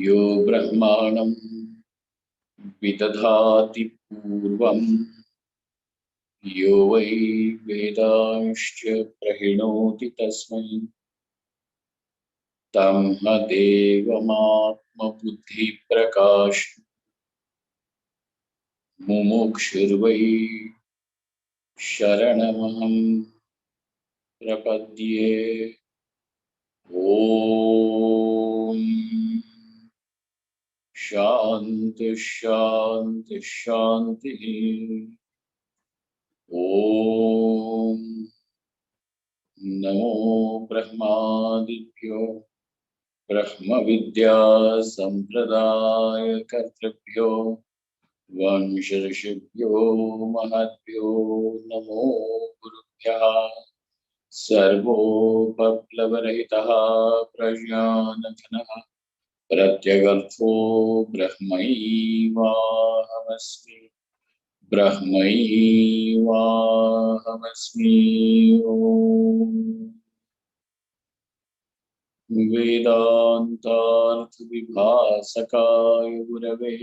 यो ब्रह्माणं विदधाति पूर्वं यो वै वेदांश्च प्रहिणोति तस्मै तम् देवमात्मबुद्धिप्रकाश मुमुक्षुर्वै शरणमहं प्रपद्ये। ओम शांति शांति शांति। ओम नमो ब्रह्मादिभ्यो ब्रह्म विद्या संप्रदाय कर्तृभ्यो वंश ऋषिभ्यो महद्भ्यो नमो गुरुभ्यः। सर्वोपप्लवरहितः प्रज्ञानघनः प्रत्यगर्थो ब्रह्मैवाहमस्मि ब्रह्मैवाहमस्मि। ओम वेदांतार्थ विभासकाय गुरवे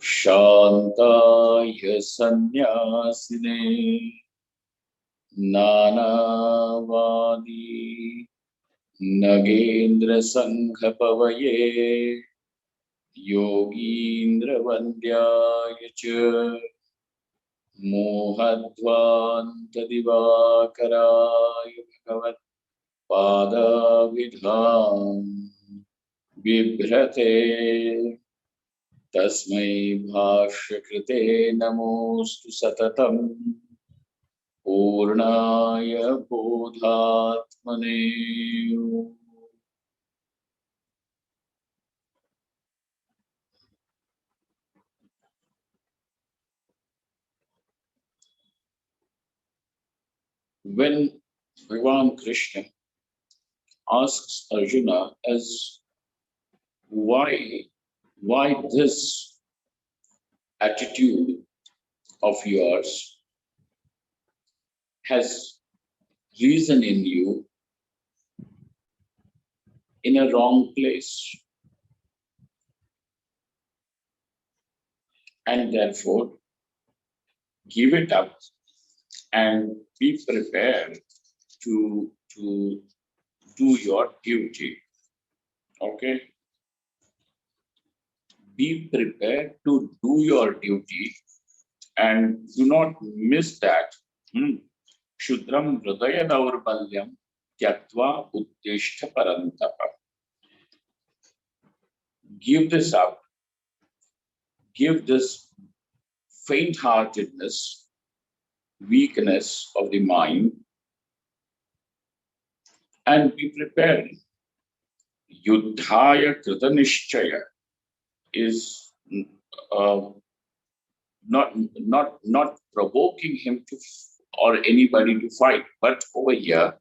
शांताय सन्यासिने नानावादी नगेन्द्र संघपवये योगीन्द्र वन्द्याय च मोहध्वान्त दिवाकराय भगवत् पादाभिधाम बिभ्रते तस्मै भाष्यकृते नमोस्तु सततम् पूर्णाय बोधात्मने। When Bhagavan Krishna asks Arjuna as why this attitude of yours has risen in you in a wrong place, and therefore give it up and be prepared to do your duty. Okay? Be prepared to do your duty and do not miss that. Shudram hridaya daurbalyam tyaktva uttishta parantapa. Give this up. Give this faint-heartedness, weakness of the mind, and be prepared. Yuddhaya kritanishchaya is not provoking him to or anybody to fight, but over here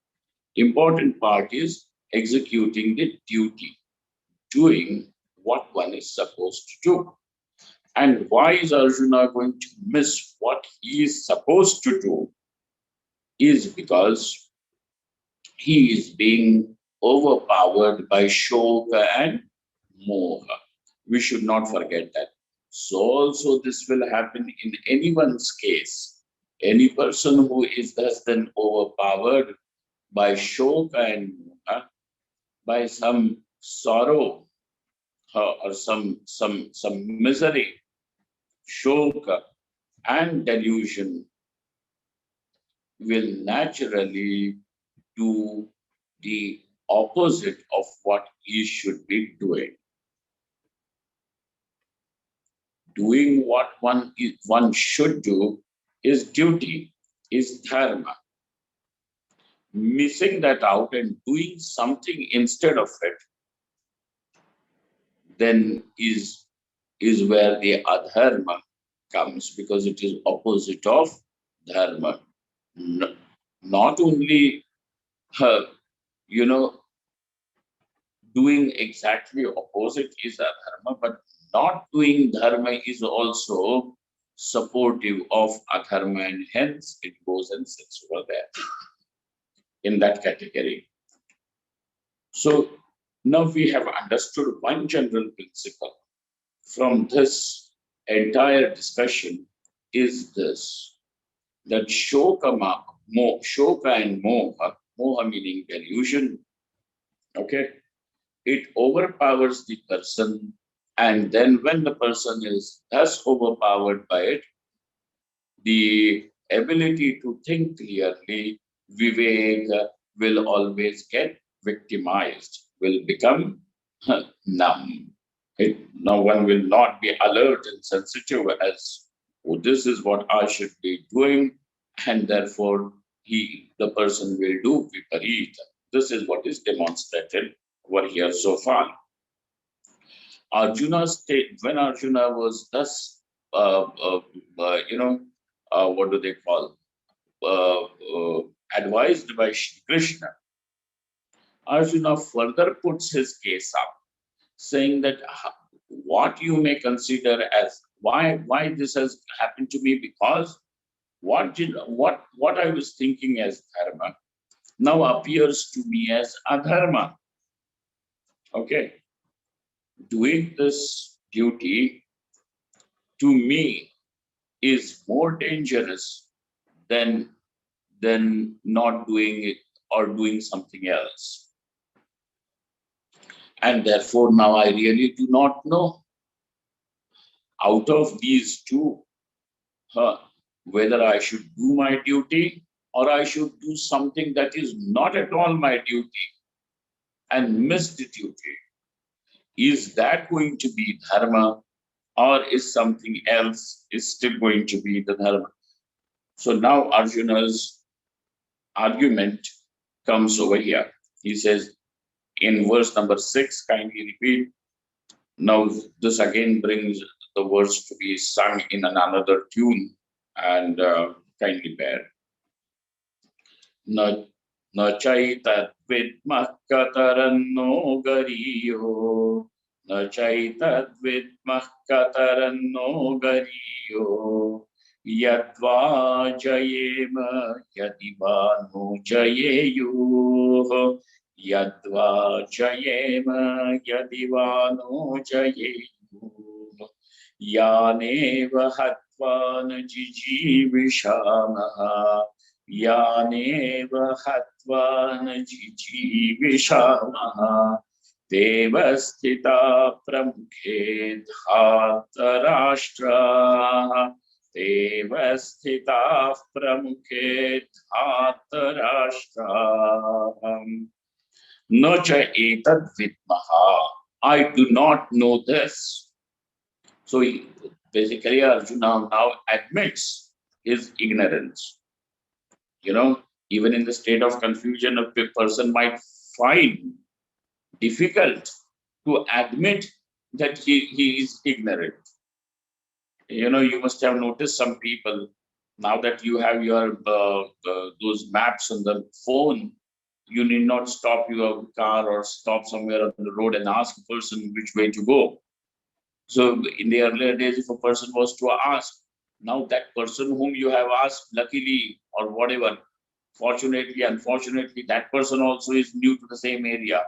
important part is executing the duty, doing what one is supposed to do. And why is Arjuna going to miss what he is supposed to do? Is because he is being overpowered by shoka and moha. We should not forget that. So also this will happen in anyone's case. Any person who is thus then overpowered by shoka and moha, by some sorrow or some misery, shoka and delusion, will naturally do the opposite of what he should be doing. Doing what one should do is duty, is dharma. Missing that out and doing something instead of it, then is where the adharma comes, because it is opposite of dharma. Not only doing exactly opposite is adharma, but not doing dharma is also supportive of adharma, and hence it goes and sits over there in that category. So now we have understood one general principle from this entire discussion is this, that shoka and moha meaning delusion, okay, it overpowers the person, and then when the person is thus overpowered by it, the ability to think clearly, Vivek, will always get victimized, will become numb. No one will not be alert and sensitive as, oh, this is what I should be doing, and therefore the person will do viparit. This is what is demonstrated over here so far. Arjuna state when Arjuna was thus, what do they call, advised by Shri Krishna, Arjuna further puts his case up, saying that what you may consider as why this has happened to me, because what I was thinking as dharma now appears to me as adharma. Okay, doing this duty to me is more dangerous than not doing it or doing something else. And therefore, now I really do not know out of these two, whether I should do my duty or I should do something that is not at all my duty and miss the duty. Is that going to be dharma, or is something else is still going to be the dharma? So now Arjuna's argument comes over here. He says in verse number 6, kindly repeat. Now this again brings the words to be sung in another tune, and kindly bear. Na chaitadvidmah kataranno gariyo, na chaitadvidmah kataranno gariyo, yadva jayema yadivano jayeyo, yadva jayema yadivano jayeyo, yaneva hatvan jijivishamaha, yaneva hatvan jijivishamaha, devastita pramukhe dhatarashtra, devastita pramukhe dhatarashtra. Nacha etad vidmaha. I do not know this. So basically, Arjuna now admits his ignorance. Even in the state of confusion, a person might find difficult to admit that he is ignorant. You must have noticed some people, now that you have your those maps on the phone, you need not stop your car or stop somewhere on the road and ask a person which way to go. So in the earlier days, if a person was to ask, now that person whom you have asked, luckily or whatever, fortunately, unfortunately, that person also is new to the same area.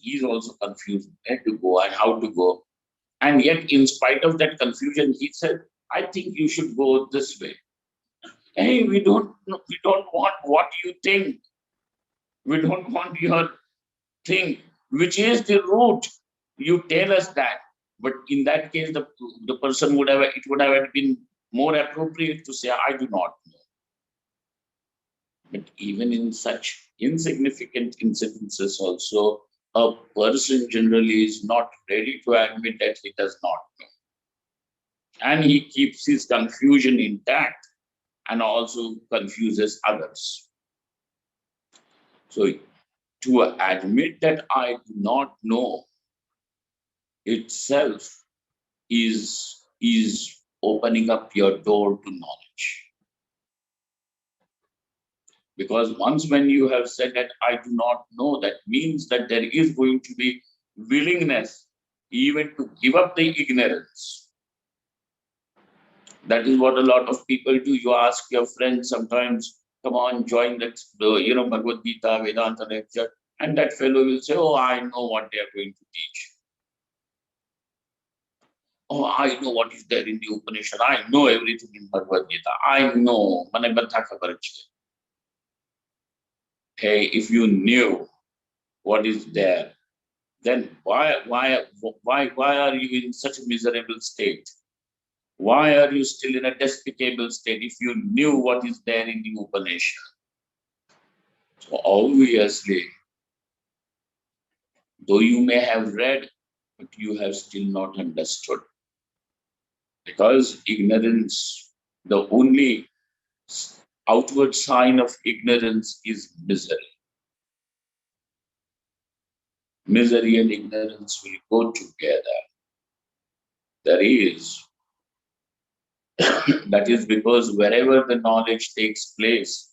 He's also confused where to go and how to go. And yet, in spite of that confusion, he said, I think you should go this way. Hey, we don't want what you think. We don't want your thing, which is the route. You tell us that. But in that case, the person would have been more appropriate to say, I do not know. But even in such insignificant incidences also, a person generally is not ready to admit that he does not know. And he keeps his confusion intact and also confuses others. So to admit that I do not know itself is opening up your door to knowledge. Because once when you have said that I do not know, that means that there is going to be willingness even to give up the ignorance. That is what a lot of people do. You ask your friends sometimes, come on, join that, Bhagavad Gita, Vedanta lecture. And that fellow will say, oh, I know what they are going to teach. Oh, I know what is there in the Upanishad. I know everything in Bhagavad Gita. I know. Mane badha khabar chhe. Hey, if you knew what is there, then why are you in such a miserable state? Why are you still in a despicable state if you knew what is there in the Upanishad? So obviously, though you may have read, but you have still not understood. Because ignorance, the only outward sign of ignorance is misery. Misery and ignorance will go together. There is. That is because wherever the knowledge takes place,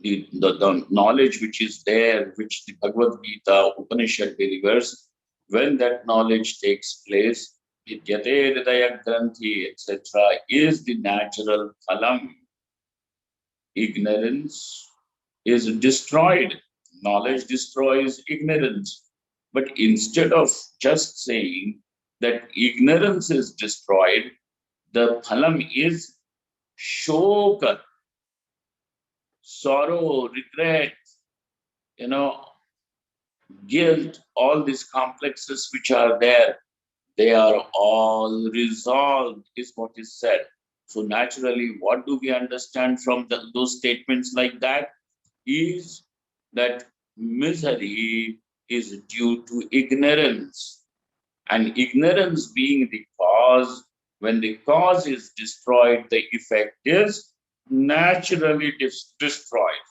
the knowledge which is there, which the Bhagavad Gita Upanishad delivers, when that knowledge takes place, Vidyate Hridaya Granthi, etc., is the natural phalam. Ignorance is destroyed. Knowledge destroys ignorance. But instead of just saying that ignorance is destroyed, the phalam is shoka, sorrow, regret, guilt, all these complexes which are there, they are all resolved, is what is said. So naturally, what do we understand from those statements like that? Is that misery is due to ignorance. And ignorance being the cause, when the cause is destroyed, the effect is naturally destroyed.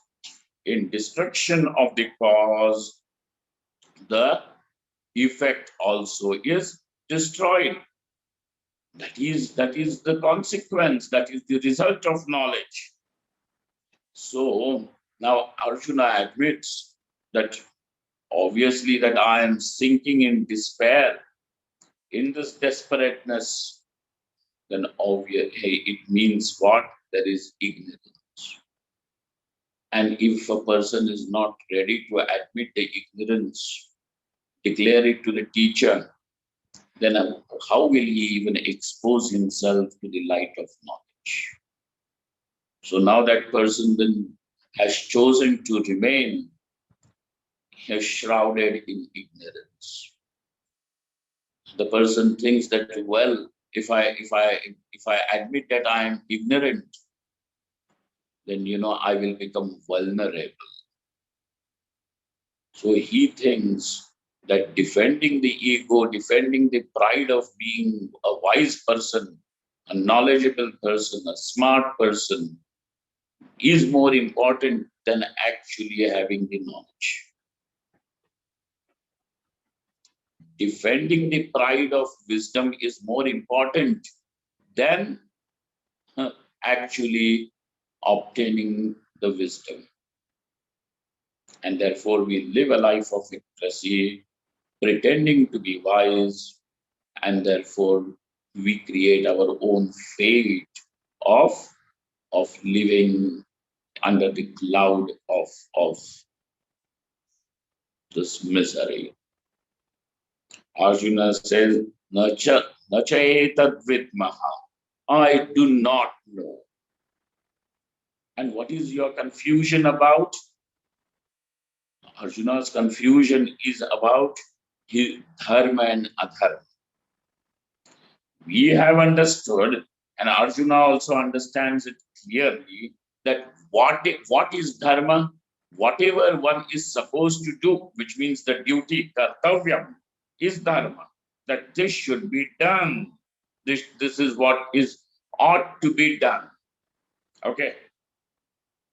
In destruction of the cause, the effect also is destroyed. That is the consequence, that is the result of knowledge. So now Arjuna admits that obviously that I am sinking in despair, in this desperateness, then obviously it means what? There is ignorance. And if a person is not ready to admit the ignorance, declare it to the teacher, then how will he even expose himself to the light of knowledge? So now that person then has chosen to remain shrouded in ignorance. The person thinks that, well, if I admit that I am ignorant, then I will become vulnerable. So he thinks that defending the ego, defending the pride of being a wise person, a knowledgeable person, a smart person, is more important than actually having the knowledge. Defending the pride of wisdom is more important than actually obtaining the wisdom. And therefore we live a life of hypocrisy, pretending to be wise, and therefore we create our own fate of living under the cloud of this misery. Arjuna says, Nacha etad vidmaha. I do not know. And what is your confusion about? Arjuna's confusion is about his dharma and adharma. We have understood, and Arjuna also understands it clearly, that what is dharma? Whatever one is supposed to do, which means the duty, kartavyam, is dharma. That this should be done. This is what is ought to be done. Okay.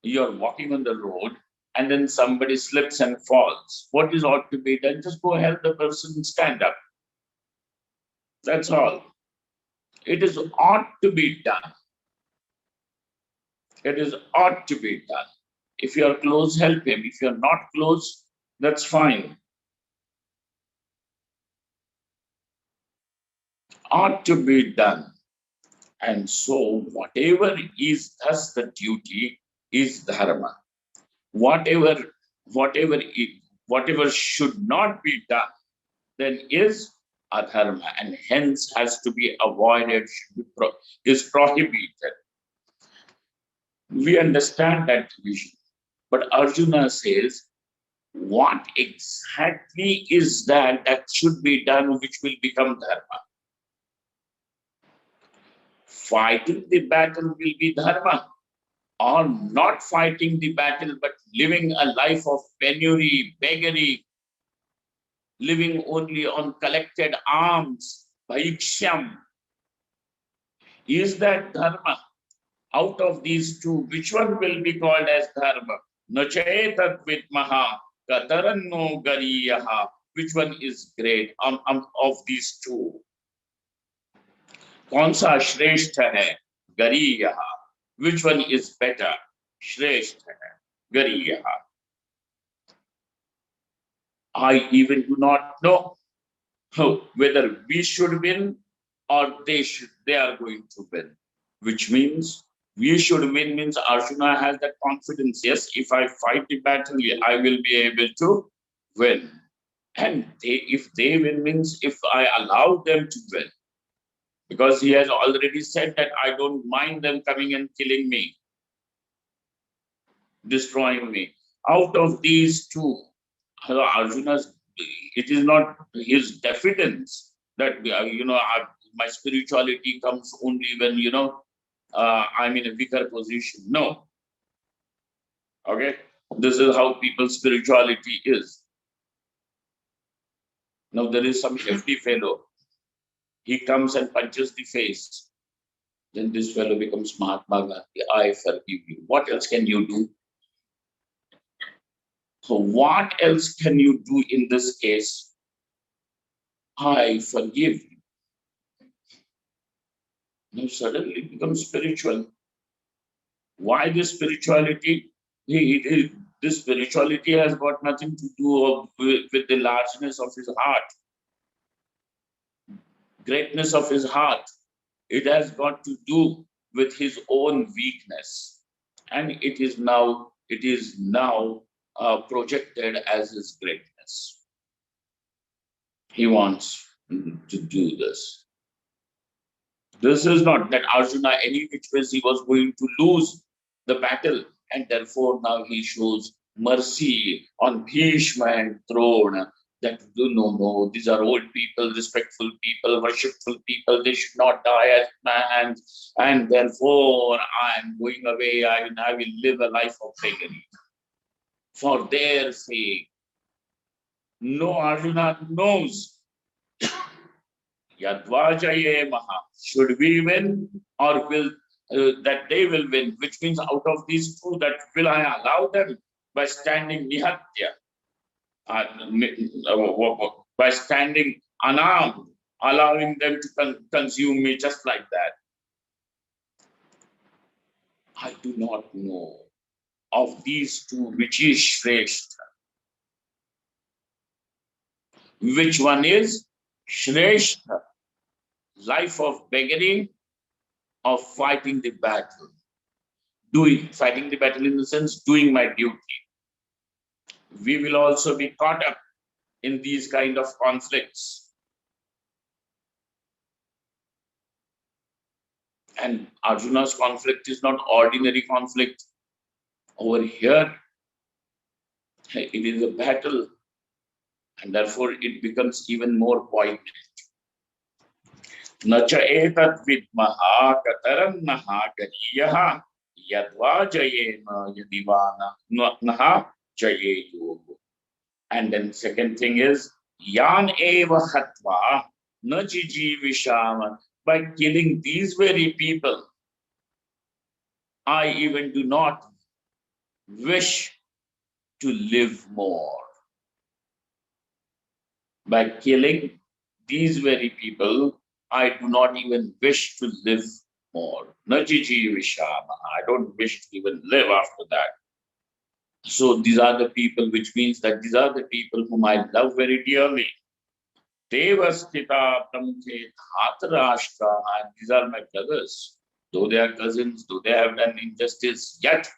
You're walking on the road and then somebody slips and falls. What is ought to be done? Just go help the person stand up. That's all. It is ought to be done. It is ought to be done. If you are close, help him. If you're not close, that's fine. Ought to be done. And so whatever is thus the duty is dharma. Whatever whatever whatever should not be done, then is adharma, and hence has to be avoided, should be is prohibited. We understand that division, but Arjuna says, what exactly is that should be done, which will become dharma? Fighting the battle will be dharma, or not fighting the battle, but living a life of penury, beggary, living only on collected alms, bhaiksham, is that dharma? Out of these two, which one will be called as dharma? Nachetat vidmaha kataranno gariyaha. Which one is great of these two? कौन सा श्रेष्ठ है? गरीयः. Which one is better? श्रेष्ठ है, गरीयः. I even do not know whether we should win or they are going to win. Which means we should win means Arjuna has that confidence. Yes, if I fight the battle, I will be able to win. And if they win means if I allow them to win. Because he has already said that I don't mind them coming and killing me, destroying me. Out of these two, Arjuna's, it is not his diffidence that, my spirituality comes only when, I'm in a weaker position. No. Okay. This is how people's spirituality is. Now there is some hefty fellow. He comes and punches the face. Then this fellow becomes Mahatma Gandhi. I forgive you. What else can you do? So what else can you do in this case? I forgive you. Now suddenly becomes spiritual. Why this spirituality? This spirituality has got nothing to do with the largeness of his heart, greatness of his heart. It has got to do with his own weakness, and it is now projected as his greatness. He wants to do this. This is not that Arjuna any which ways he was going to lose the battle, and therefore now he shows mercy on Bhishma and Drona. That no, these are old people, respectful people, worshipful people. They should not die at my hands, and therefore I am going away. I will live a life of beggary for their sake. No, Arjuna knows. Yadvajaye maha. Should we win or will that they will win? Which means out of these two, that will I allow them by standing nihatya, by standing unarmed, allowing them to consume me just like that? I do not know of these two which is Shrestha. Which one is Shrestha? Life of beggary or fighting the battle? Fighting the battle in the sense doing my duty. We will also be caught up in these kind of conflicts. And Arjuna's conflict is not ordinary conflict. Over here, it is a battle, and therefore it becomes even more poignant. Nacha etat vidmaha katarannaha gariyaha yadva jayena yadivana naha jayetu. And then second thing is yan eva hatva najijivishama. By killing these very people, I even do not wish to live more. By killing these very people, I do not even wish to live more. Najiji Vishama. I don't wish to even live after that. So these are the people, which means that these are the people whom I love very dearly. Devastita Pramukhe Dhatarashtra. And these are my brothers. Though they are cousins, though they have done injustice, yet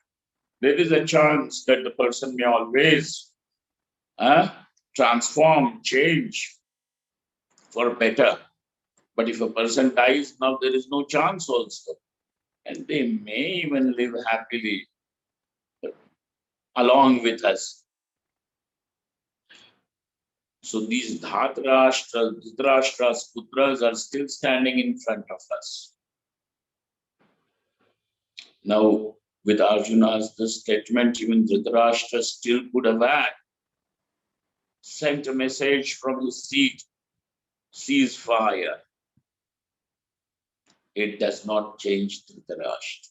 there is a chance that the person may always transform, change for better. But if a person dies, now there is no chance also. And they may even live happily along with us. So these Dhritarashtra's putras are still standing in front of us. Now, with Arjuna's this statement, even Dhritarashtra still could have sent a message from his seat, ceasefire. It does not change Dhritarashtra.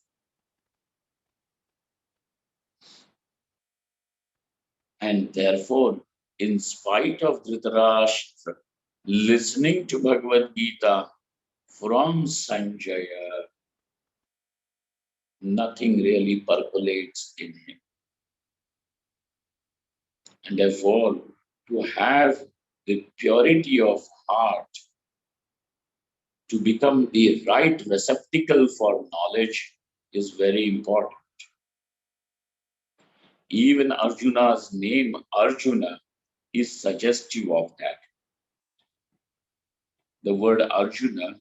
And therefore, in spite of Dhritarashtra listening to Bhagavad Gita from Sanjaya, nothing really percolates in him. And therefore, to have the purity of heart, to become the right receptacle for knowledge is very important. Even Arjuna's name, Arjuna, is suggestive of that. The word Arjuna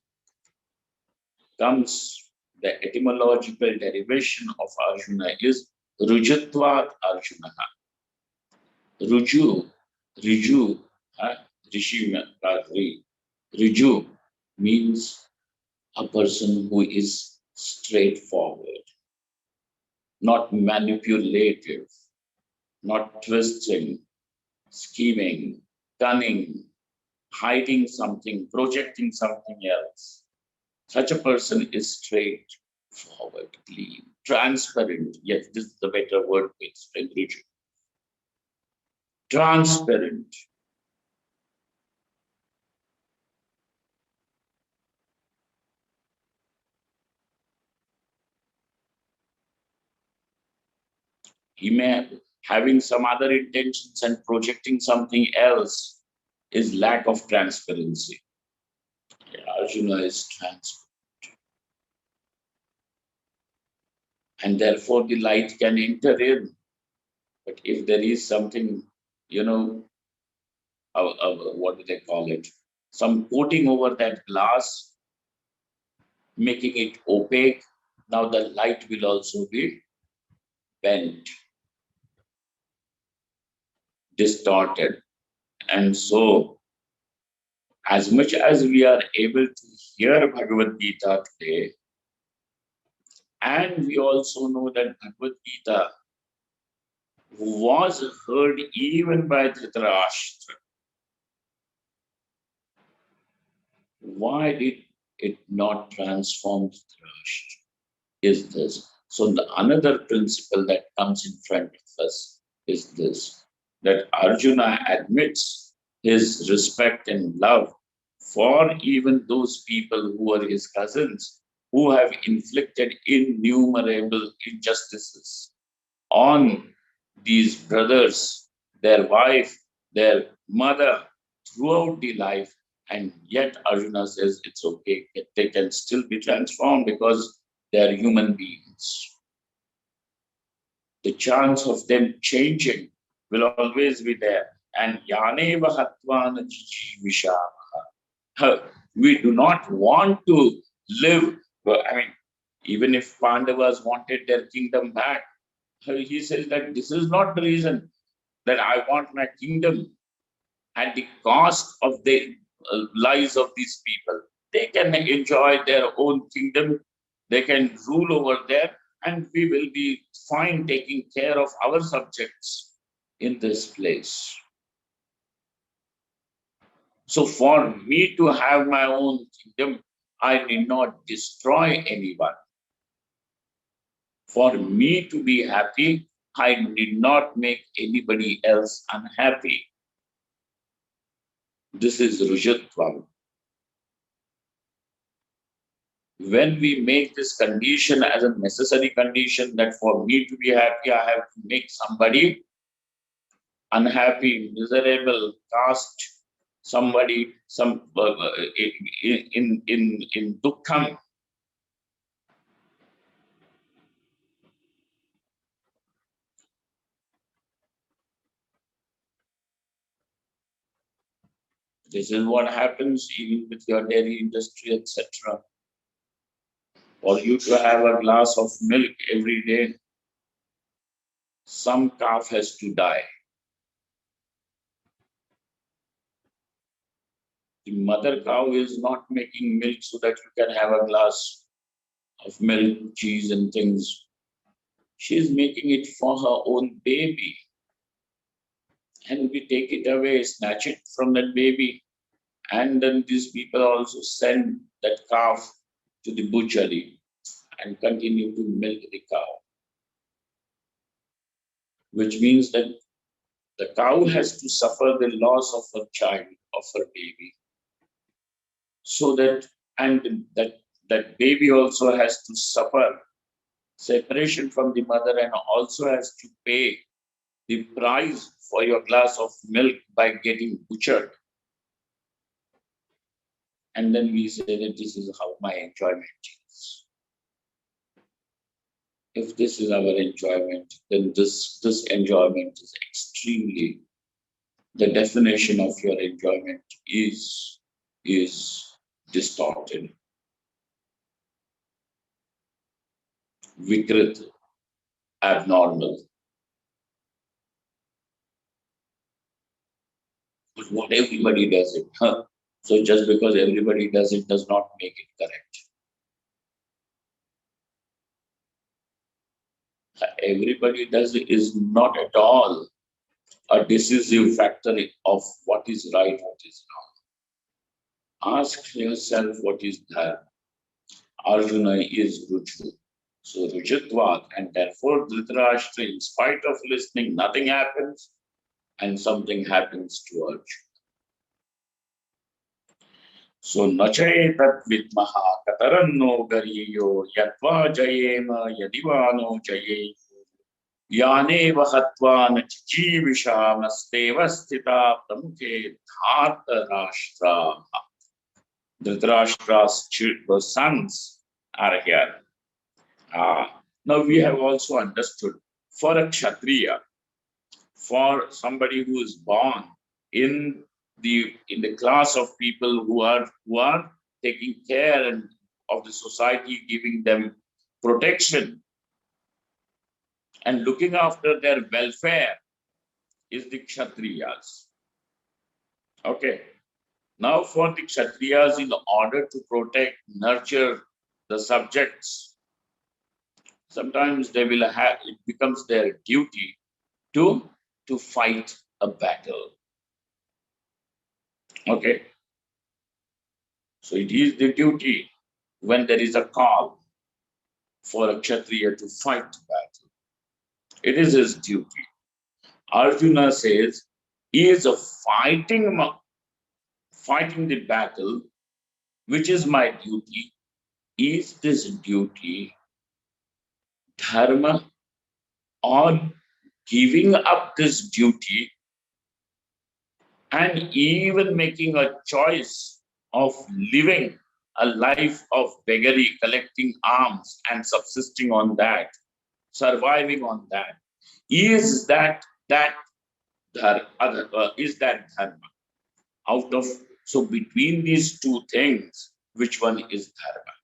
comes, the etymological derivation of Arjuna is Rujatvat Arjuna. Ruju, Riju, Riju means a person who is straightforward, not manipulative, not twisting, scheming, cunning, hiding something, projecting something else. Such a person is straightforward, clean, transparent. Yes, this is the better word to explain Riju. Transparent. He may having some other intentions and projecting something else is lack of transparency. Arjuna is transparent. And therefore the light can enter in. But if there is something, what do they call it? Some coating over that glass, making it opaque, now the light will also be bent, distorted. And so, as much as we are able to hear Bhagavad Gita today, and we also know that Bhagavad Gita was heard even by Dhritarashtra, why did it not transform Dhritarashtra? Is this. So another principle that comes in front of us is this, that Arjuna admits his respect and love for even those people who are his cousins, who have inflicted innumerable injustices on these brothers, their wife, their mother, throughout the life. And yet Arjuna says it's okay, they can still be transformed because they are human beings. The chance of them changing will always be there. And Yaneva Hatvana Jijivishamaha. We do not want to live. I mean, even if Pandavas wanted their kingdom back, he says that this is not the reason that I want my kingdom at the cost of the lives of these people. They can enjoy their own kingdom, they can rule over there, and we will be fine taking care of our subjects in this place. So for me to have my own kingdom, I need not destroy anyone. For me to be happy, I need not make anybody else unhappy. This is Rujatvam. When we make this condition as a necessary condition that for me to be happy, I have to make somebody unhappy, miserable, cast somebody in dukkham. This is what happens even with your dairy industry, etc. For you to have a glass of milk every day, some calf has to die. The mother cow is not making milk so that you can have a glass of milk, cheese, and things. She is making it for her own baby. And we take it away, snatch it from that baby. And then these people also send that calf to the butchery and continue to milk the cow. Which means that the cow has to suffer the loss of her child, of her baby. So that, and that baby also has to suffer separation from the mother and also has to pay the price for your glass of milk by getting butchered. And then we say that this is how my enjoyment is. If this is our enjoyment, then this enjoyment is extremely, the definition of your enjoyment is distorted. Vikrit, abnormal. But what everybody does it. Huh? So just because everybody does it does not make it correct. Everybody does it is not at all a decisive factor of what is right, what is wrong. Ask yourself what is dharma. Arjuna is Ruju. So Rujatvat, and therefore Dhritarashtra, in spite of listening, nothing happens, and something happens to Arjuna. So nachayetat vidmaha kataranno gariyo yatva jayema yadivano jaye yaneva hatva nachichivisham stita pramukhe dhartarashtra. Dhritarashtra's sons are here. Now we have also understood, for a Kshatriya, for somebody who is born in the class of people who are taking care of the society, giving them protection and looking after their welfare, is the Kshatriyas. Okay. Now for the Kshatriyas, in order to protect, nurture the subjects, sometimes they will have, it becomes their duty to fight a battle. Okay. So it is the duty when there is a call for a Kshatriya to fight the battle. It is his duty. Arjuna says, he is fighting the battle, which is my duty. Is this duty dharma, or giving up this duty and even making a choice of living a life of beggary, collecting alms and subsisting on that, surviving on that? Is that dharma? So between these two things, which one is dharma?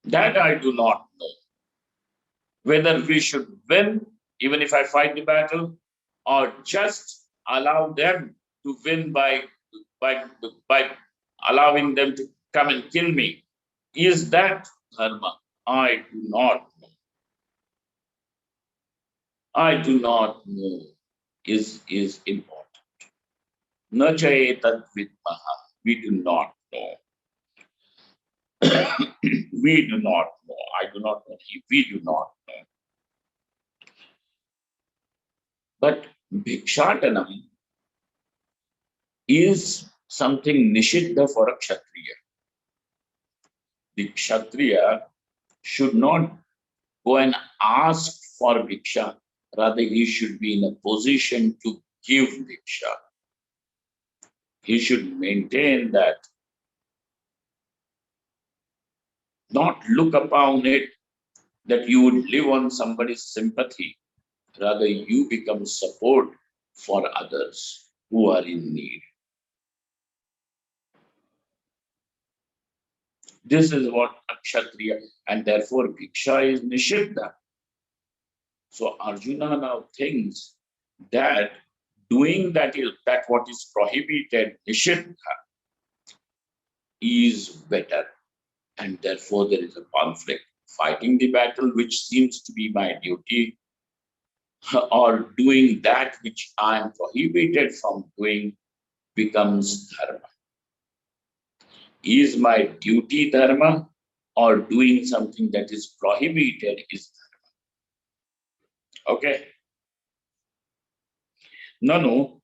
That I do not know. Whether we should win, even if I fight the battle, or just allow them to win by allowing them to come and kill me. Is that dharma? I do not know. I do not know is important. Na chayetat vidmaha. We do not know. We do not know. I do not know. We do not know. But bhikshatanam is something nishiddha for a Kshatriya. The Kshatriya should not go and ask for bhiksha. Rather, he should be in a position to give bhiksha. He should maintain that. Not look upon it that you would live on somebody's sympathy. Rather, you become support for others. who are in need. This is what a Kshatriya, and therefore Bhiksha is Nishiddha. So Arjuna now thinks that doing that what is prohibited, Nishiddha, is better. And therefore there is a conflict. Fighting the battle, which seems to be my duty, or doing that which I am prohibited from doing, becomes dharma. Is my duty dharma, or doing something that is prohibited is dharma? Okay. Nanu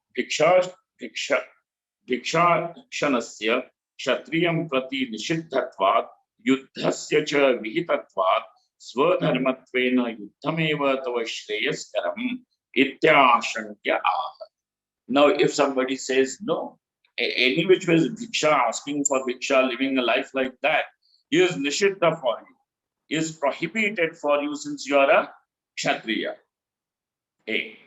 भिक्षाक्षणस्य क्षत्रियं प्रति निषिद्धत्वात् युद्धस्य च विहितत्वात् स्वधर्मत्वेन युद्धमेव तव श्रेयस्करम् इत्याशंक्य आह. Now, if somebody says no, any which was bhiksha, asking for bhiksha, living a life like that, is nishiddha for you, is prohibited for you since you are a kshatriya. A.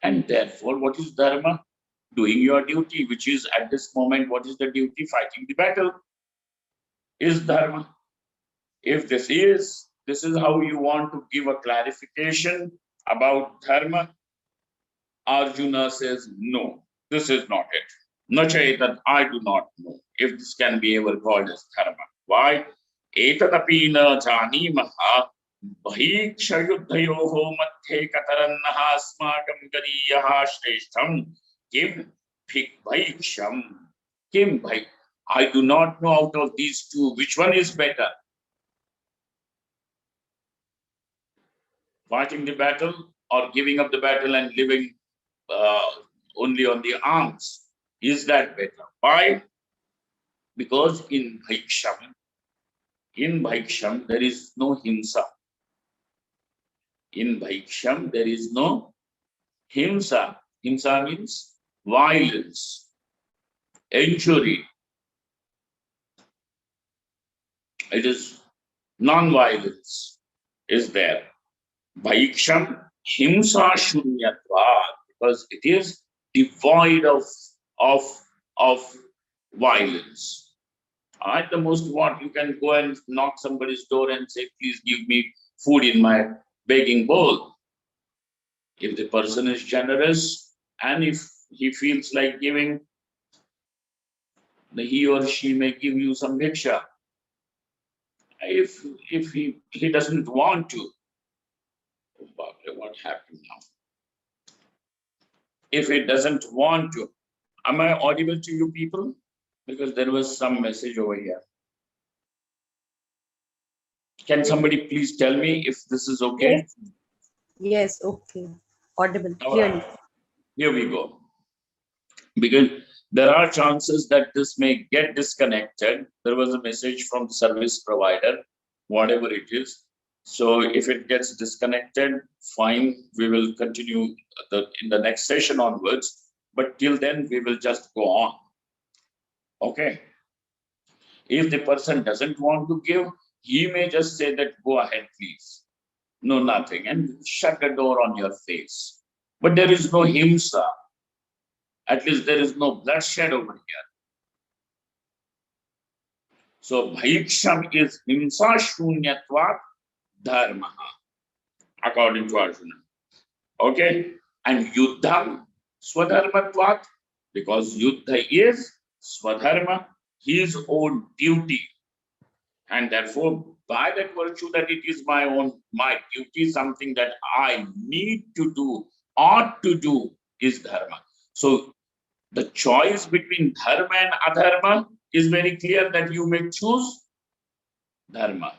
And therefore, what is dharma? Doing your duty, which is at this moment, what is the duty? Fighting the battle is dharma. If this is how you want to give a clarification about dharma, Arjuna says, no, this is not it. Nachaitat, I do not know if this can be ever called as dharma. Why? Etadapi na janimaha bhikshayuddhayoho madhye katarannaha asmakam gariyaha shreshtham kim bhiksham kim bhik. I do not know out of these two which one is better. Fighting the battle or giving up the battle and living only on the arms. Is that better? Why? Because in bhiksham there is no himsa. In bhiksham there is no himsa. Himsa means violence, injury. It is non-violence is there. Bhiksham himsa shunyatvat, because it is devoid of violence. At the most, what you can go and knock somebody's door and say, please give me food in my begging bowl. If the person is generous and if he feels like giving, he or she may give you some bhiksha. If he doesn't want to, what happened now? If it doesn't want to, am I audible to you people? Because there was some message over here. Can somebody please tell me if this is okay? Yes, okay. Audible, clearly. Here we go. Because there are chances that this may get disconnected. There was a message from the service provider, whatever it is. So if it gets disconnected, fine, we will continue in the next session onwards. But till then, we will just go on. Okay. If the person doesn't want to give, he may just say that, go ahead, please. No, nothing. And shut the door on your face. But there is no himsa. At least there is no bloodshed over here. So bhiksham is himsa shunyatvat dharma, according to Arjuna. Okay? And yuddham swadharmatvat, because yuddha is swadharma, his own duty. And therefore, by that virtue that it is my duty, something that I need to do, ought to do, is dharma. So the choice between dharma and adharma is very clear that you may choose dharma.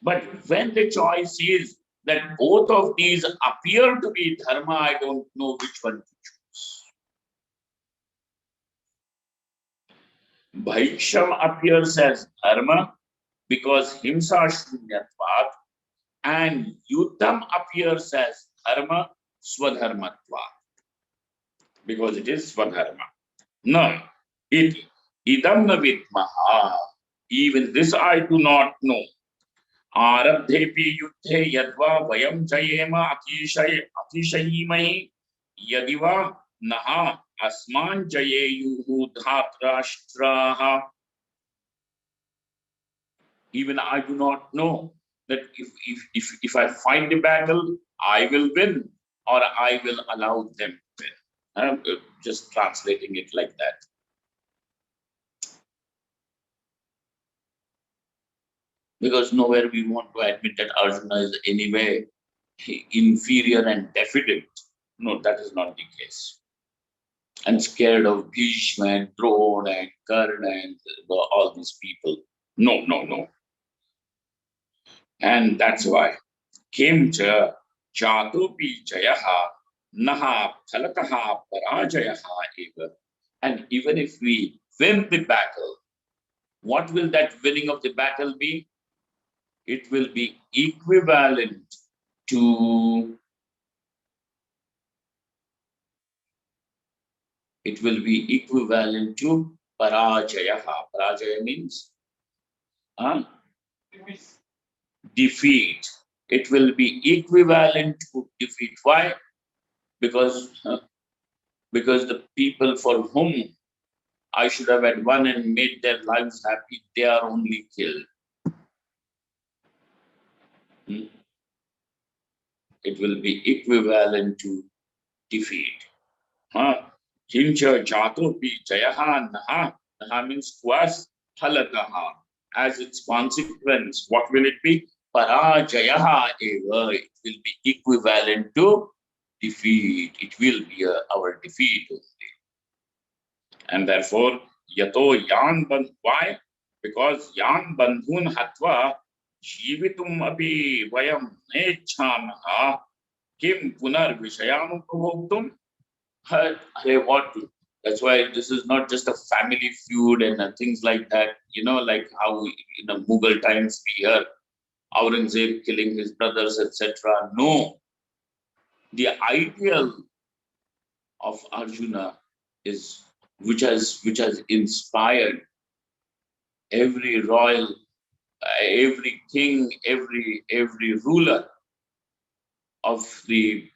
But when the choice is that both of these appear to be dharma, I don't know which one to choose. Bhiksham appears as dharma because himsa shunyatvat, and yuddham appears as dharma swadharmatvat, because it is swadharma. No, idam na vidmaha, even this I do not know. Arabdhepi yuddhe yadva vayam jayema atishayimahi Yadiva naha asman jayeyuhu dhatrashtraha. Even I do not know that if I fight the battle, I will win or I will allow them to win. I'm just translating it like that. Because nowhere we want to admit that Arjuna is anyway inferior and deficient. No, that is not the case. I'm scared of Bhishma and Drona and Karna and all these people. No, no, no. And that's why Kimcha Jatopi Jayaha Naha Phalataha Parajayaha Eva. And even if we win the battle, what will that winning of the battle be? It will be equivalent to Parajayaha. Parajaya means defeat. It will be equivalent to defeat. Why? Because the people for whom I should have had won and made their lives happy, they are only killed. It will be equivalent to defeat. Kincha jatopi jayaha naha. Naha means was halataha. As its consequence, what will it be? Parajayaha eva. It will be equivalent to defeat. It will be our defeat only. And therefore, yato yan bandh. Why? Because yan bandhun hatva jivitum api vayam nechamaha kim punar vishayamupavoktum. What? That's why this is not just a family feud and things like that. Like how in the Mughal times we hear Aurangzeb killing his brothers, etc. No, the ideal of Arjuna is which has inspired every royal, every king, every ruler of the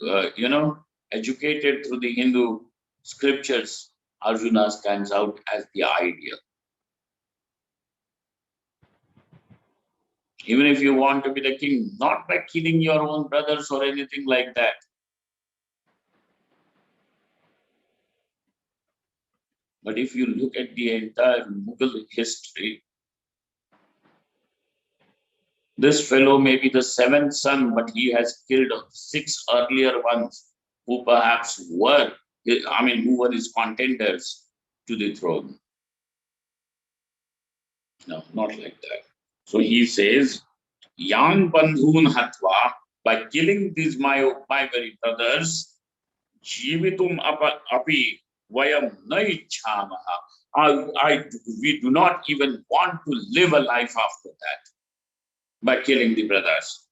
educated through the Hindu scriptures. Arjuna stands out as the ideal. Even if you want to be the king, not by killing your own brothers or anything like that. But if you look at the entire Mughal history, this fellow may be the seventh son, but he has killed 6 earlier ones who perhaps were his contenders to the throne. No, not like that. So he says, Yan Bandhun Hatva, by killing these my very brothers, Jivitum api vayam naichamaha. We do not even want to live a life after that by killing the brothers.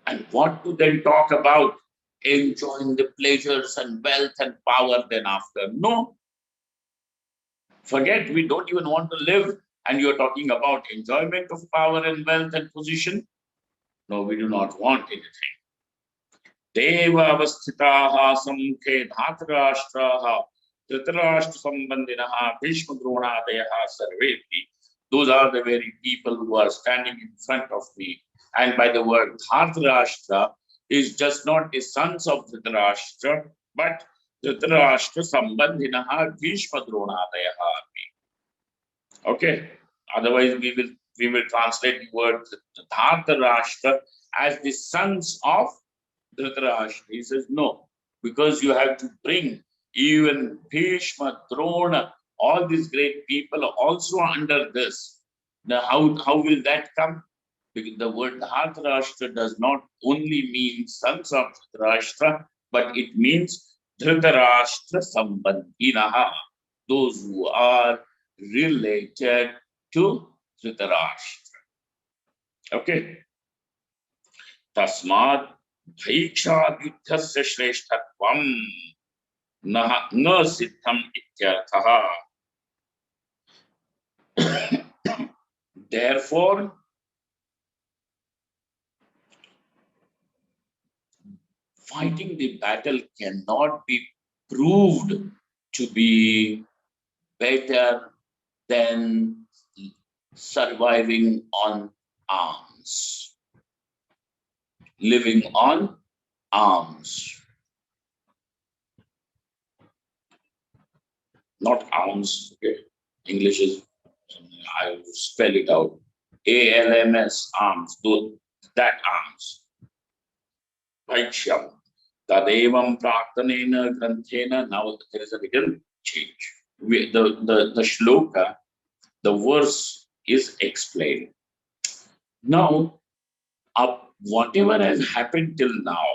And what to then talk about? Enjoying the pleasures and wealth and power then after. No. Forget, we don't even want to live. And you're talking about enjoyment of power and wealth and position? No, we do not want anything. Deva avasthitaha samukhe dhatrashtraha dhritarashtra sambandhinaha bhishma dronadayaha sarvepi. Those are the very people who are standing in front of me. And by the word Dhritarashtra is just not the sons of Dhritarashtra, but Dhritarashtra sambandhinaha bhishma dronadayaha. Okay. Otherwise, we will translate the word Dhritarashtra as the sons of Dhritarashtra. He says no, because you have to bring even Bhishma, Drona, all these great people also under this. Now, how will that come? Because the word Dhritarashtra does not only mean sons of Dhritarashtra, but it means Dhritarashtra Sambandhinaha, those who are related to Dhritarashtra. Okay. Tasmad bhaikshadyuddhasya shreshtatvam na siddham ityarthaha. Therefore, fighting the battle cannot be proved to be better than surviving on alms, living on alms, not alms. Okay, English is, I will spell it out. ALMS, alms, that alms. Vaishyam. Tadevam Praktanena Granthena. Now there is a little change. The shloka, the verse is explained. Now, whatever has happened till now,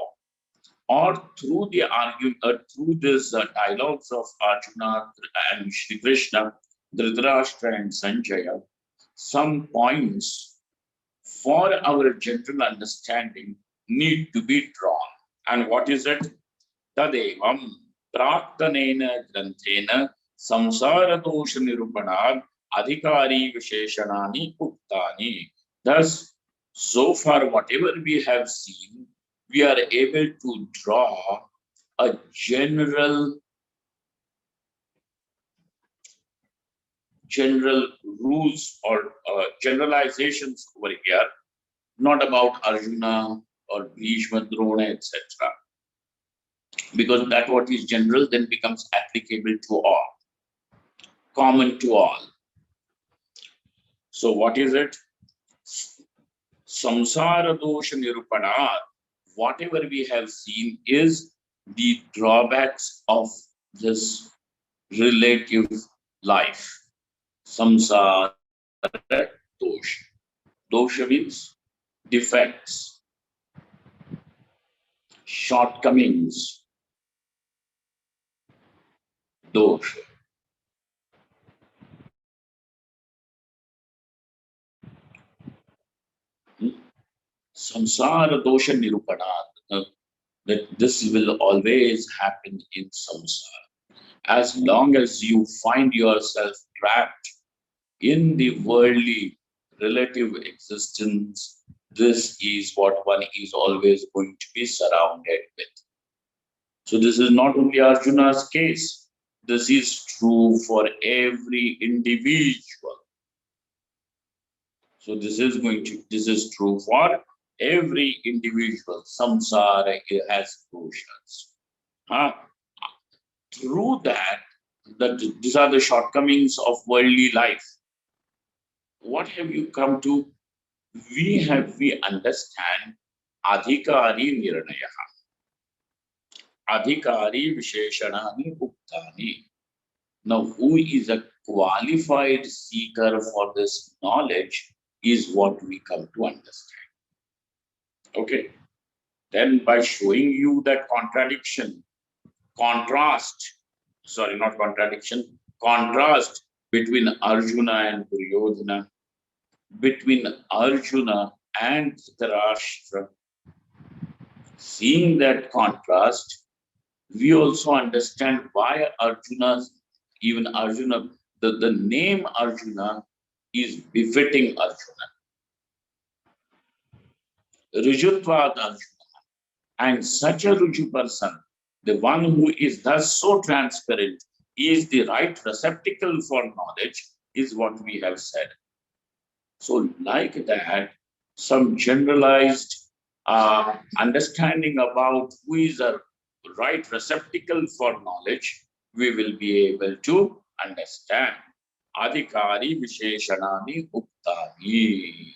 or through the argument, through this dialogues of Arjuna and Shri Krishna, Dhritarashtra and Sanjaya, some points for our general understanding need to be drawn. And what is it? Tadevam Praktanena Granthena Samsara Dosha Nirupanad Adhikari Visheshanani Uktani. Thus, so far, whatever we have seen, we are able to draw a general rules or generalizations over here, not about Arjuna or Bhishma, Drona, etc. Because that what is general then becomes applicable to all, common to all. So what is it? Samsara dosha nirupanat. Whatever we have seen is the drawbacks of this relative life. Samsara dosha. Dosha means defects, shortcomings. Dosha. Samsara dosha nirupanat. That this will always happen in samsara. As long as you find yourself trapped in the worldly relative existence, this is what one is always going to be surrounded with. So this is not only Arjuna's case. This is true for every individual. So this is true for every individual. Samsara has doshas. Through that, these are the shortcomings of worldly life. What have you come to? We understand adhikari nirnayaha. Adhikari visheshanani uktani. Now, who is a qualified seeker for this knowledge is what we come to understand. Okay. Then by showing you that contrast between Arjuna and Duryodhana, between Arjuna and Dhritarashtra. Seeing that contrast, we also understand why the name Arjuna is befitting Arjuna. Rujutvad Arjuna. And such a Ruju person, the one who is thus so transparent, is the right receptacle for knowledge, is what we have said. So like that, some generalized understanding about who is a right receptacle for knowledge, we will be able to understand. Adhikari Visheshanani Uktani.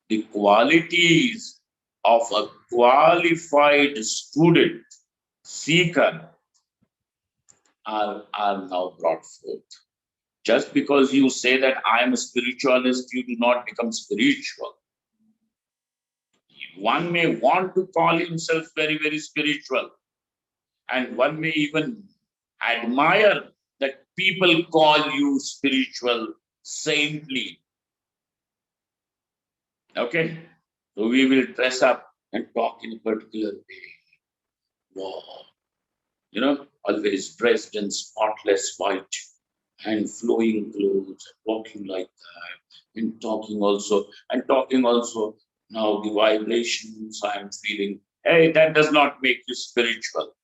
The qualities of a qualified student, seeker, are now brought forth. Just because you say that I am a spiritualist, you do not become spiritual. One may want to call himself very, very spiritual. And one may even admire that people call you spiritual, saintly. Okay? So we will dress up and talk in a particular way. Wow. Always dressed in spotless white and flowing clothes, and walking like that, and talking also. Now the vibrations I am feeling Hey, that does not make you spiritual.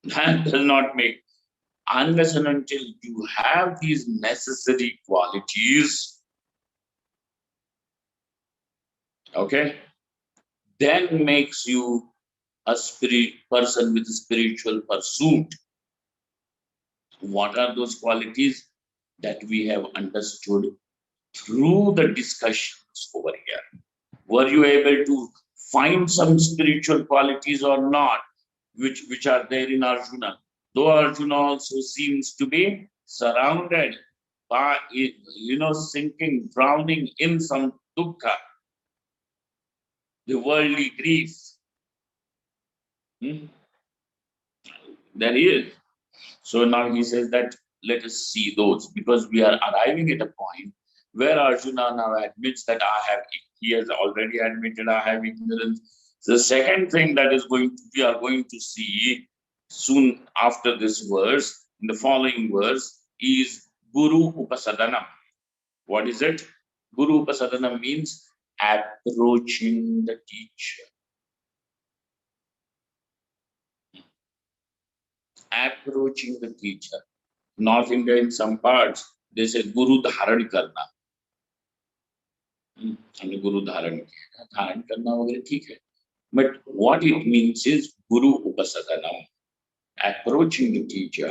That does not make, unless and until you have these necessary qualities, okay, then makes you a spirit person with spiritual pursuit. What are those qualities that we have understood through the discussions over here? Were you able to find some spiritual qualities or not, which are there in Arjuna? Though Arjuna also seems to be surrounded by, sinking, drowning in some dukkha, the worldly grief. Hmm? There he is. So now he says that let us see those, because we are arriving at a point where Arjuna now admits that he has already admitted I have ignorance. The second thing that we are going to see soon after this verse, in the following verse, is Guru Upasadanam. What is it? Guru Upasadanam means approaching the teacher. Approaching the teacher. North India, in some parts, they say Guru Dharan Karna. हमने गुरु धारण किया, धारण करना वगैरह ठीक है, but what it means is Guru Upasadanam, approaching the teacher,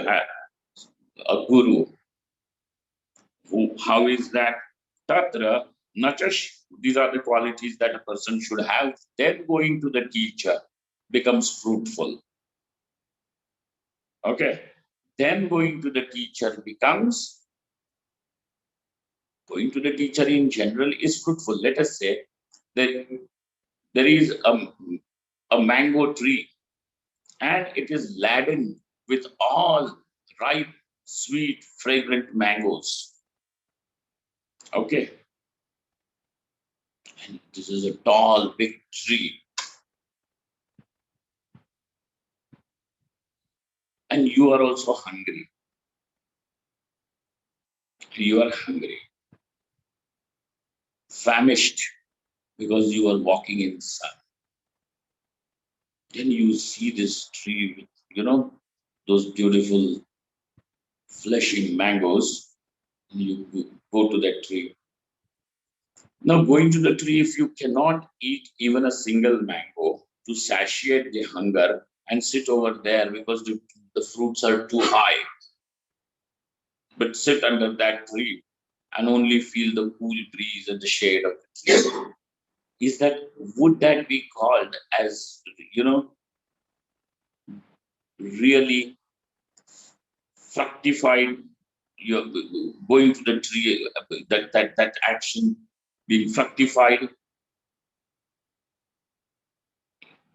a guru. How is that? Tatra Nachash, these are the qualities that a person should have. Then going to the teacher becomes fruitful. Okay. Then going to the teacher becomes, going to the teacher in general is fruitful. Let us say that there is a mango tree and it is laden with all ripe, sweet, fragrant mangoes. Okay. And this is a tall, big tree. And you are also hungry. You are hungry, famished, because you are walking in sun. Then you see this tree with, those beautiful fleshy mangoes. And you go to that tree. Now, going to the tree, if you cannot eat even a single mango to satiate the hunger and sit over there because the fruits are too high, but sit under that tree and only feel the cool breeze and the shade of the tree, would that be called as, really fructified? You're going to the tree, that action being fructified?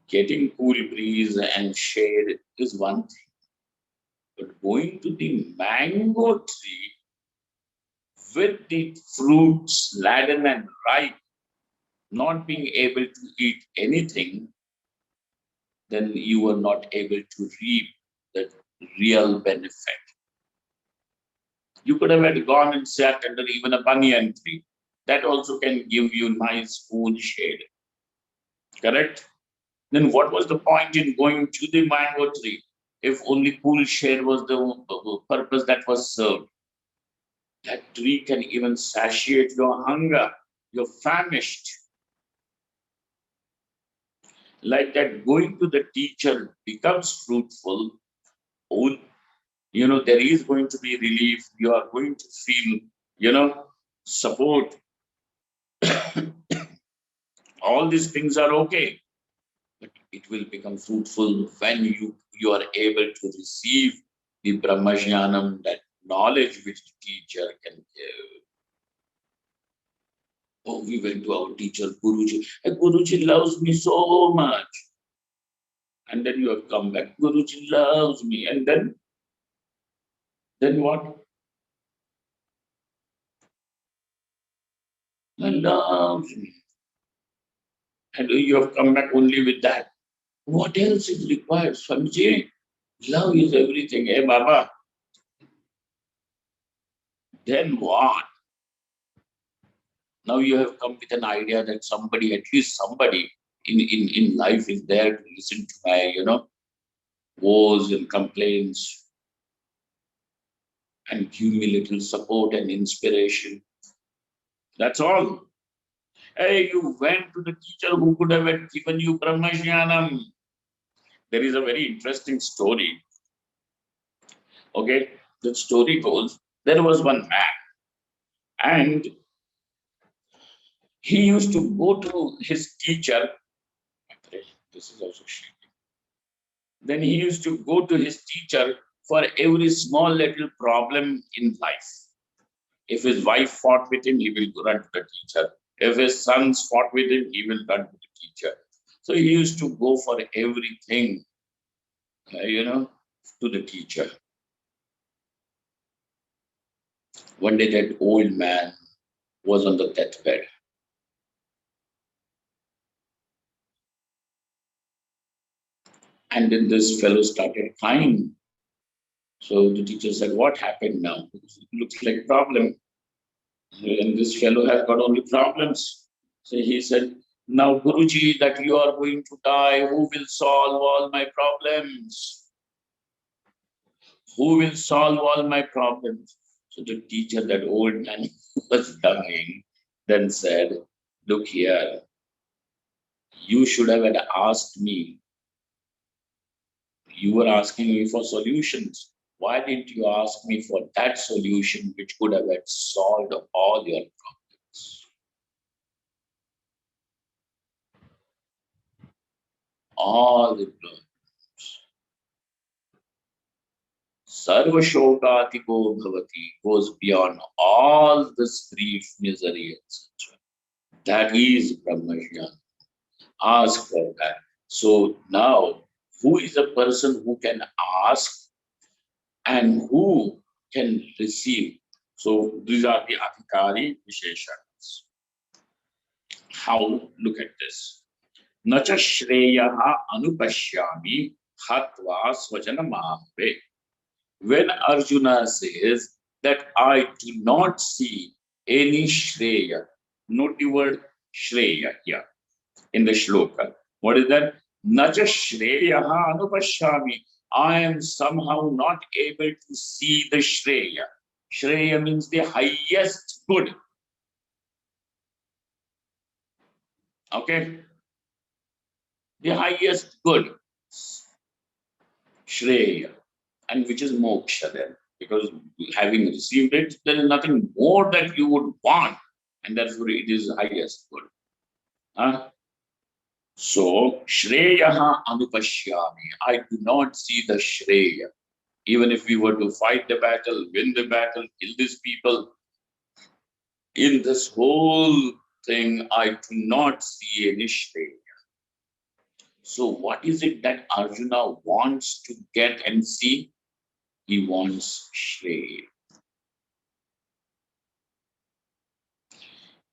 Getting cool breeze and shade is one thing, but going to the mango tree with the fruits laden and ripe, not being able to eat anything, then you are not able to reap the real benefit. You could have gone and sat under even a banyan tree. That also can give you nice cool shade. Correct? Then what was the point in going to the mango tree if only cool shade was the purpose that was served? That tree can even satiate your hunger. You're famished. Like that, going to the teacher becomes fruitful. There is going to be relief. You are going to feel, support. All these things are okay. But it will become fruitful when you are able to receive the Brahmajnanam, that knowledge which the teacher can give. Oh, we went to our teacher, Guruji. And Guruji loves me so much. And then you have come back, Guruji loves me. And then what? He loves me. And you have come back only with that. What else is required, Swamiji? Love is everything, eh, Baba? Then what? Now you have come with an idea that somebody, at least somebody in life is there to listen to my, woes and complaints and give me little support and inspiration. That's all. Hey, you went to the teacher who could have given you Brahmajnanam. There is a very interesting story. Okay, the story goes, there was one man and he used to go to his teacher. This is also shaking. Then he used to go to his teacher for every small little problem in life. If his wife fought with him, he will run to the teacher. If his sons fought with him, he will run to the teacher. So he used to go for everything, to the teacher. One day that old man was on the deathbed. And then this fellow started crying. So the teacher said, what happened now? Because it looks like problem. And this fellow has got only problems. So he said, now Guruji, that you are going to die, who will solve all my problems? Who will solve all my problems? So the teacher, that old man was dying, then said, look here, you should have asked me. You were asking me for solutions. Why didn't you ask me for that solution which could have solved all your problems? All the problems. Sarva shokatiko bhavati goes beyond all this grief, misery, etc. That is Brahmajnana. Ask for that. So now, who is a person who can ask and who can receive? So these are the Adhikari Visheshans. How? Look at this. Nacha Shreyaha Anupashyami Hatva Swajanamahve. When Arjuna says that I do not see any Shreya, note the word Shreya here in the shloka. What is that? Nacha Shreyaha Anupashyami. I am somehow not able to see the Shreya. Shreya means the highest good. Okay? The highest good. Shreya. And which is moksha then. Because having received it, there is nothing more that you would want. And therefore it is highest good. Huh? So, Shreyaha Anupashyami. I do not see the Shreya. Even if we were to fight the battle, win the battle, kill these people, in this whole thing, I do not see any Shreya. So, what is it that Arjuna wants to get and see? He wants Shreya.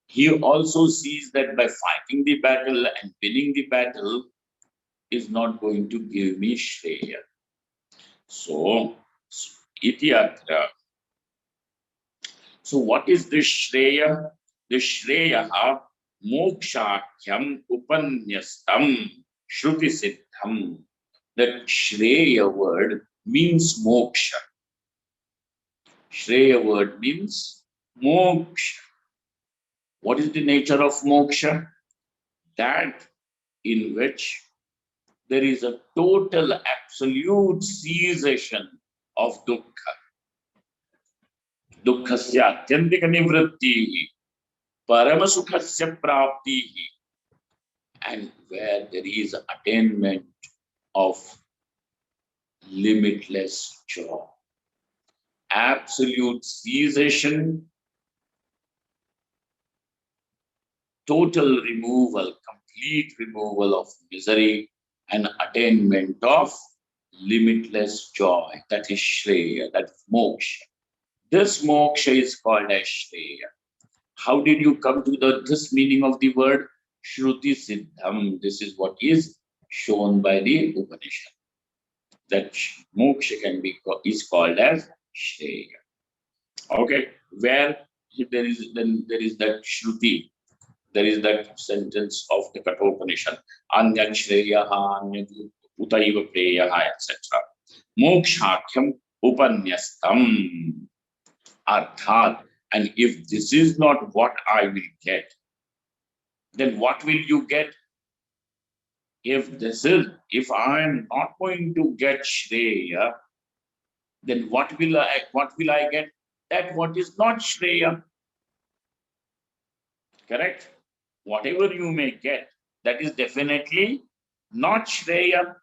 He also sees that by fighting the battle and winning the battle is not going to give me Shreya. So, Ityatra. So, what is this Shreya? The Shreya Mokshakyam Upanyastam Shruti Siddham. That Shreya word means moksha. Shreya word means moksha. What is the nature of moksha? That in which there is a total, absolute cessation of dukkha. Dukkhasya atyantika nivrittihi, paramasukhasya praptihi, and where there is attainment of limitless joy. Absolute cessation, total removal, complete removal of misery, and attainment of limitless joy. That is Shreya, that is moksha. This moksha is called as Shreya. How did you come to this meaning of the word? Shruti Siddham. This is what is shown by the Upanishad. That moksha is called as Shreya. Okay, where there is that Shruti, there is that sentence of the Kathopanishad, Anya Shreyaha, Anya Utaiva Preyaha, etc. Mokshakyam Upanyastam Arthat. And if this is not what I will get, then what will you get? If I am not going to get Shreya, then what will I get? That what is not Shreya. Correct? Whatever you may get, that is definitely not Shreya,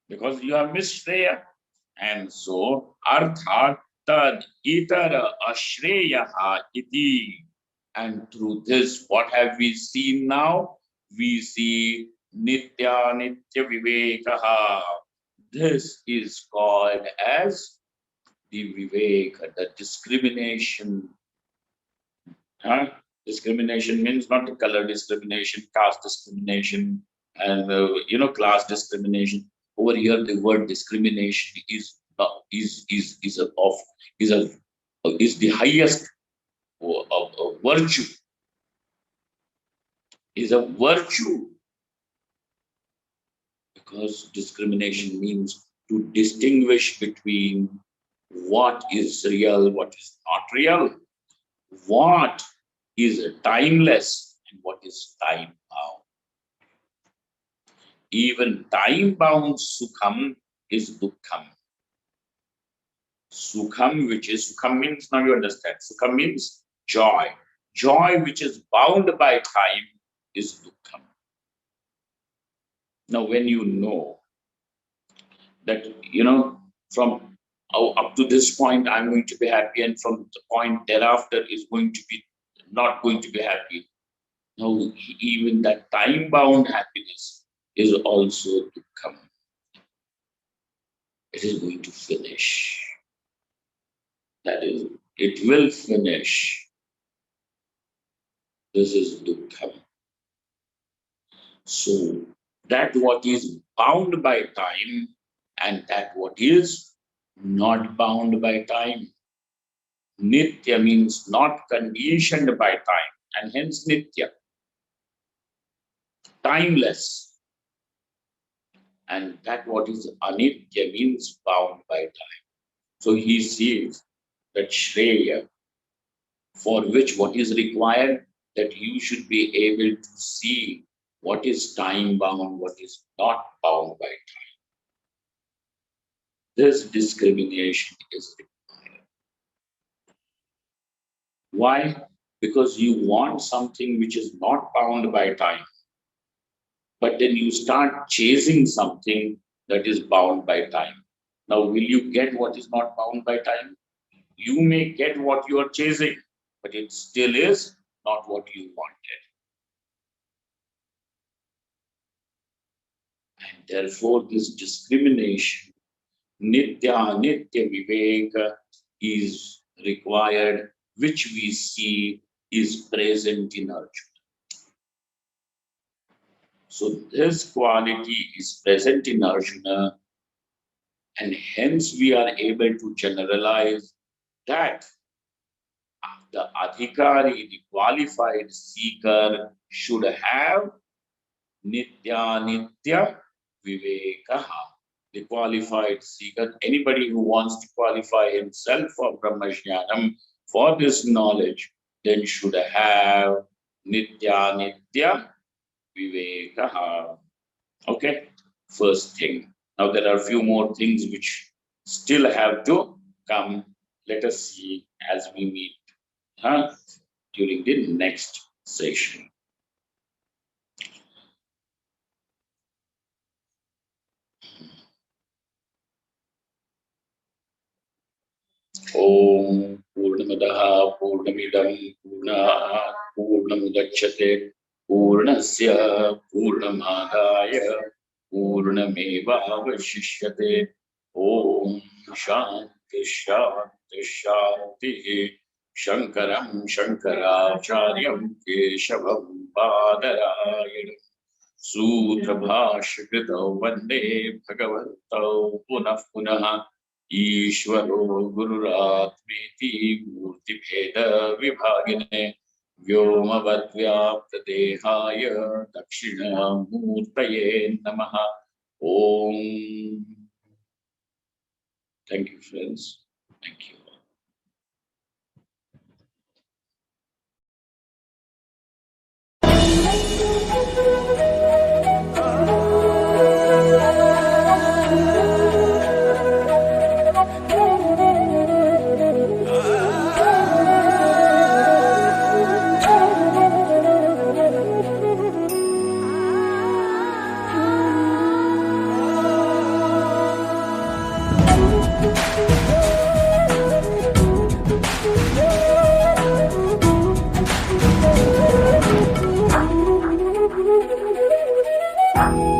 because you have missed Shreya. And so, Arthat tad itara ashreyaha iti. And through this, what have we seen now? We see Nitya Nitya Vivekaha. This is called as the Viveka, the discrimination. Huh? Discrimination means not the color discrimination, caste discrimination, and class discrimination. Over here, the word discrimination is the highest virtue. Is a virtue, because discrimination means to distinguish between what is real, what is not real, what is timeless, and what is time bound. Even time bound sukham is dukkham. Sukham means, now you understand, sukham means joy. Joy which is bound by time is dukkham. Now, when you know that, from up to this point, I'm going to be happy, and from the point thereafter is going to be not going to be happy. Now, even that time-bound happiness is also to come. It is going to finish. That is, it will finish. This is dukkha. So, that what is bound by time and that what is not bound by time. Nitya means not conditioned by time, and hence Nitya. Timeless. And that what is Anitya means bound by time. So he sees that Shreya, for which what is required, that you should be able to see what is time bound, what is not bound by time. This discrimination is required. Why? Because you want something which is not bound by time, but then you start chasing something that is bound by time. Now, will you get what is not bound by time? You may get what you are chasing, but it still is not what you wanted. And therefore, this discrimination, Nitya Viveka, is required, which we see is present in Arjuna. So this quality is present in Arjuna, and hence we are able to generalize that the adhikari, the qualified seeker, should have Nitya Vivekaha. The qualified seeker, anybody who wants to qualify himself for Brahmajnanam, for this knowledge, then should have Nitya Vivekaha. Okay, first thing. Now there are a few more things which still have to come. Let us see as we meet during the next session. Om Purnamadaha Purnamidam Purnaha Purnamudachyate Purnasya Purnamadaya Purnamevavashishyate. Om Shanti Shanti Shanti. Shankaram Shankaracharyam Keshavam Badarayana Sutra Bhashya Krito Vande Bhagavato Punah Punah ईश्वरो गुरुरात्मेति मूर्तिभेद विभागिने व्योमवद्व्याप्तदेहाय दक्षिणामूर्तये नमः. Om. Thank you, friends. Thank you. Thank you.